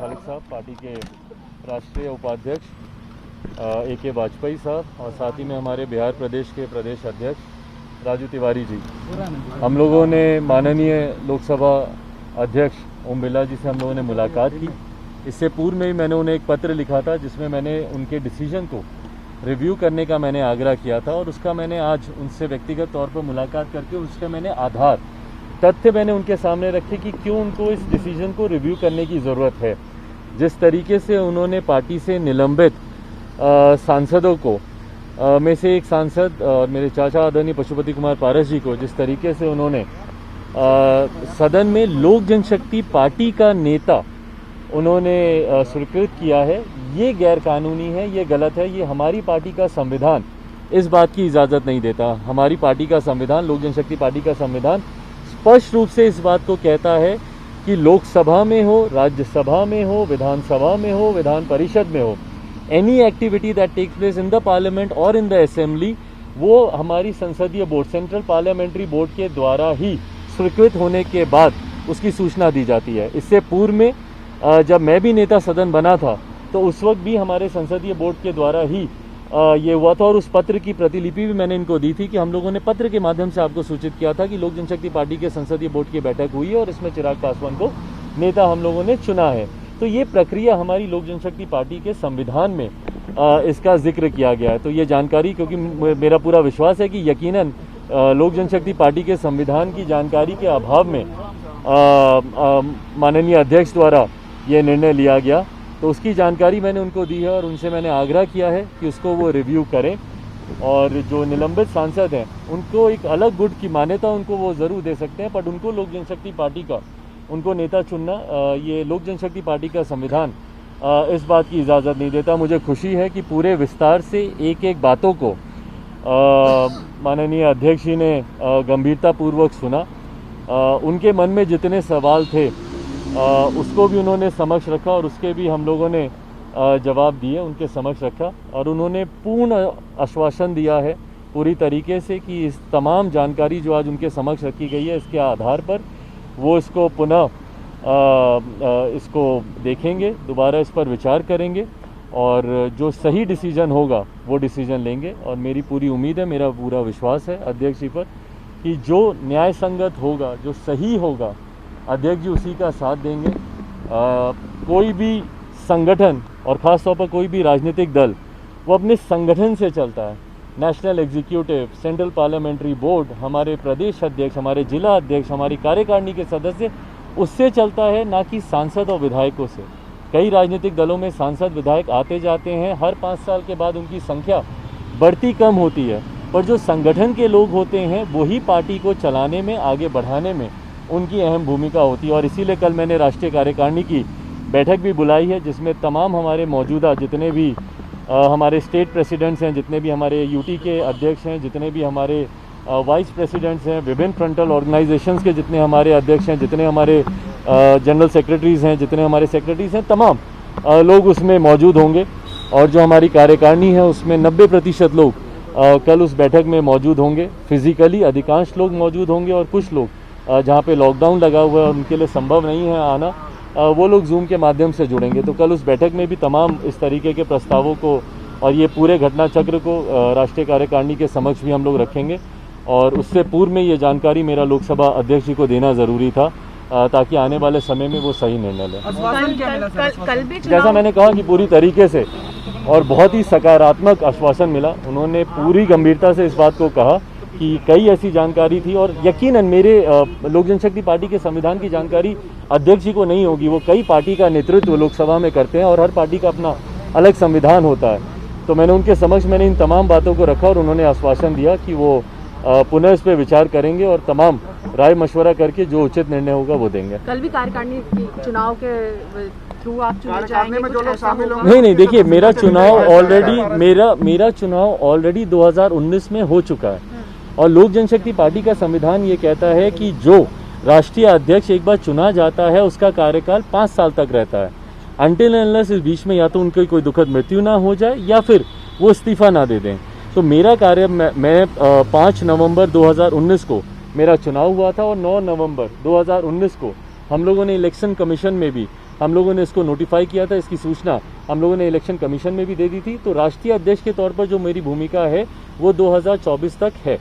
खालिक साहब, पार्टी के राष्ट्रीय उपाध्यक्ष AK वाजपेयी साहब, और साथ ही में हमारे बिहार प्रदेश के प्रदेश अध्यक्ष राजू तिवारी जी। हम लोगों ने माननीय लोकसभा अध्यक्ष ओम बिरला जी से हम लोगों ने मुलाकात की। इससे पूर्व में ही मैंने उन्हें एक पत्र लिखा था जिसमें मैंने उनके डिसीजन को रिव्यू करने का मैंने आग्रह किया था, और उसका मैंने आज उनसे व्यक्तिगत तौर पर मुलाकात करके उसके मैंने आधार तथ्य मैंने उनके सामने रखे कि क्यों उनको इस डिसीजन को रिव्यू करने की ज़रूरत है। जिस तरीके से उन्होंने पार्टी से निलंबित सांसदों को में से एक सांसद और मेरे चाचा आदरणीय पशुपति कुमार पारस जी को जिस तरीके से उन्होंने सदन में लोक जनशक्ति पार्टी का नेता उन्होंने स्वीकृत किया है, ये गैरकानूनी है, ये गलत है। ये हमारी पार्टी का संविधान इस बात की इजाज़त नहीं देता। हमारी पार्टी का संविधान, लोक जनशक्ति पार्टी का संविधान स्पष्ट रूप से इस बात को कहता है कि लोकसभा में हो, राज्यसभा में हो, विधानसभा में हो, विधान परिषद में हो, any activity that takes place in the parliament और इन द असेंबली, वो हमारी संसदीय बोर्ड, सेंट्रल पार्लियामेंट्री बोर्ड के द्वारा ही स्वीकृत होने के बाद उसकी सूचना दी जाती है। इससे पूर्व में जब मैं भी नेता सदन बना था तो उस वक्त भी हमारे संसदीय बोर्ड के द्वारा ही ये हुआ था, और उस पत्र की प्रतिलिपि भी मैंने इनको दी थी कि हम लोगों ने पत्र के माध्यम से आपको सूचित किया था कि लोक जनशक्ति पार्टी के संसदीय बोर्ड की बैठक हुई है और इसमें चिराग पासवान को नेता हम लोगों ने चुना है। तो ये प्रक्रिया हमारी लोक जनशक्ति पार्टी के संविधान में इसका जिक्र किया गया है। तो ये जानकारी, क्योंकि मेरा पूरा विश्वास है कि यकीनन लोक जनशक्ति पार्टी के संविधान की जानकारी के अभाव में माननीय अध्यक्ष द्वारा ये निर्णय लिया गया, तो उसकी जानकारी मैंने उनको दी है और उनसे मैंने आग्रह किया है कि उसको वो रिव्यू करें, और जो निलंबित सांसद हैं उनको एक अलग गुट की मान्यता उनको वो ज़रूर दे सकते हैं, पर उनको लोक जनशक्ति पार्टी का उनको नेता चुनना, ये लोक जनशक्ति पार्टी का संविधान इस बात की इजाज़त नहीं देता। मुझे खुशी है कि पूरे विस्तार से एक एक बातों को माननीय अध्यक्ष जी ने गंभीरतापूर्वक सुना। उनके मन में जितने सवाल थे उसको भी उन्होंने समक्ष रखा, और उसके भी हम लोगों ने जवाब दिए, उनके समक्ष रखा, और उन्होंने पूर्ण आश्वासन दिया है पूरी तरीके से कि इस तमाम जानकारी जो आज उनके समक्ष रखी गई है इसके आधार पर वो इसको पुनः इसको देखेंगे, दोबारा इस पर विचार करेंगे, और जो सही डिसीजन होगा वो डिसीजन लेंगे। और मेरी पूरी उम्मीद है, मेरा पूरा विश्वास है अध्यक्ष जी पर कि जो न्याय संगत होगा, जो सही होगा, अध्यक्ष जी उसी का साथ देंगे। कोई भी संगठन और ख़ास तौर पर कोई भी राजनीतिक दल वो अपने संगठन से चलता है। National executive, central parliamentary board, हमारे प्रदेश अध्यक्ष, हमारे जिला अध्यक्ष, हमारी कार्यकारिणी के सदस्य, उससे चलता है, ना कि सांसद और विधायकों से। कई राजनीतिक दलों में सांसद विधायक आते जाते हैं, हर 5 साल के बाद उनकी संख्या बढ़ती कम होती है, पर जो संगठन के लोग होते हैं वही पार्टी को चलाने में, आगे बढ़ाने में उनकी अहम भूमिका होती है। और इसीलिए कल मैंने राष्ट्रीय कार्यकारिणी की बैठक भी बुलाई है, जिसमें तमाम हमारे मौजूदा जितने भी हमारे स्टेट प्रेसिडेंट्स हैं, जितने भी हमारे यूटी के अध्यक्ष हैं, जितने भी हमारे वाइस प्रेसिडेंट्स हैं, विभिन्न फ्रंटल ऑर्गेनाइजेशंस के जितने हमारे अध्यक्ष हैं, जितने हमारे जनरल सेक्रेटरीज़ हैं, जितने हमारे सेक्रेटरीज़ हैं, तमाम लोग उसमें मौजूद होंगे। और जो हमारी कार्यकारिणी है उसमें 90% लोग कल उस बैठक में मौजूद होंगे। फिजिकली अधिकांश लोग मौजूद होंगे, और कुछ लोग जहाँ पे लॉकडाउन लगा हुआ है उनके लिए संभव नहीं है आना, वो लोग जूम के माध्यम से जुड़ेंगे। तो कल उस बैठक में भी तमाम इस तरीके के प्रस्तावों को और ये पूरे घटना चक्र को राष्ट्रीय कार्यकारिणी के समक्ष भी हम लोग रखेंगे, और उससे पूर्व में ये जानकारी मेरा लोकसभा अध्यक्ष जी को देना ज़रूरी था, ताकि आने वाले समय में वो सही निर्णय लें। जैसा मैंने कहा कि पूरी तरीके से और बहुत ही सकारात्मक आश्वासन मिला। उन्होंने पूरी गंभीरता से इस बात को कहा कि कई ऐसी जानकारी थी, और यकीनन मेरे लोक जनशक्ति पार्टी के संविधान की जानकारी अध्यक्ष जी को नहीं होगी। वो कई पार्टी का नेतृत्व लोकसभा में करते हैं और हर पार्टी का अपना अलग संविधान होता है। तो मैंने उनके समक्ष मैंने इन तमाम बातों को रखा, और उन्होंने आश्वासन दिया कि वो पुनः इस पर विचार करेंगे और तमाम राय मशवरा करके जो उचित निर्णय होगा वो देंगे। कल भी कार्यकारिणी चुनाव के थ्रू आप चुने जाएंगे, कुछ ऐसा होगा? नहीं, देखिए मेरा चुनाव ऑलरेडी 2019 में हो चुका है, और लोक जनशक्ति पार्टी का संविधान ये कहता है कि जो राष्ट्रीय अध्यक्ष एक बार चुना जाता है उसका कार्यकाल 5 साल तक रहता है, अनटिल अनलेस इस बीच में या तो उनकी कोई दुखद मृत्यु ना हो जाए या फिर वो इस्तीफा ना दे दें। तो मेरा कार्य, मैं 5 नवंबर 2019 को मेरा चुनाव हुआ था, और 9 नवंबर 2019 को हम लोगों ने इलेक्शन कमीशन में भी हम लोगों ने इसको नोटिफाई किया था, इसकी सूचना हम लोगों ने इलेक्शन कमीशन में भी दे दी थी। तो राष्ट्रीय अध्यक्ष के तौर पर जो मेरी भूमिका है वो 2024 तक है।